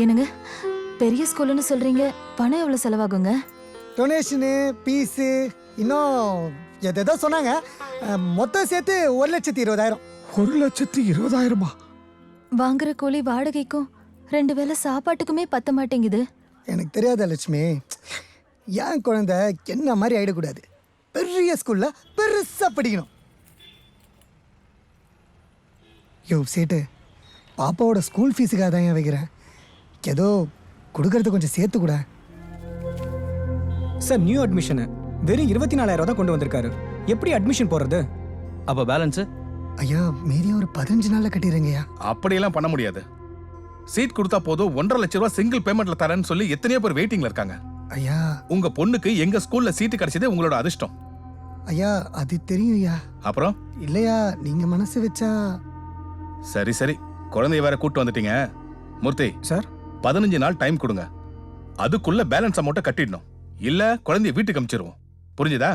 என்னங்க பெரிய ஸ்கூல்னு சொல்றீங்க, பணம் எவ்வளவு செலவாகுங்க? டொனேஷனு பீஸு இன்னும் எதோ சொன்னாங்க. மொத்தம் சேர்த்து 1,20,000. 1,20,000? வாங்குற கூலி வாடகைக்கும் 2 வேளை சாப்பாட்டுக்குமே பத்த மாட்டேங்குது. எனக்கு தெரியாத லட்சுமி, என் குழந்தை என்ன மாதிரி ஆயிடக்கூடாது. பெரிய ஸ்கூல்ல பெருசா படிக்கணும். யோ சேட்டு, பாப்பாவோட ஸ்கூல் ஃபீஸுக்காக தான் வைக்கிறேன். ஏதோ கொடுக்கறது கொஞ்சம் சேர்த்து கூட. சார், நியூ அட்மிஷனு வெறும் 24,000 தான் கொண்டு வந்திருக்காரு. எப்படி அட்மிஷன் போடுறது? அப்ப பேலன்ஸ்? ஐயா மீறிய ஒரு 15 நாள்ல கட்டிடுங்கய்யா. அப்படியெல்லாம் பண்ண முடியாது. சீட் கொடுத்தா போதும் 1.5 லட்சம் ரூபாய் சிங்கிள் பேமெண்ட்ல தரேன்னு சொல்லி எத்தனையோ பேர் வெயிட்டிங்ல இருக்காங்க. ஐயா உங்க பொண்ணுக்கு எங்க ஸ்கூல்ல சீட்டு கிடைச்சதே உங்களோட அதிர்ஷ்டம். ஐயா அது தெரியும் ஐயா. அப்புறம் இல்லையா, நீங்க மனசு வச்சா. சரி சரி, குழந்தைய வேற கூட்டு வந்துட்டீங்க. மூர்த்தி சார், 15 நாள் டைம் கொடுங்க. அதுக்குள்ள பேலன்ஸ் அமௌண்ட்டை கட்டிடணும். இல்ல குழந்தைய வீட்டுக்கு அனுப்பிச்சிருவோம். புரிஞ்சுதா?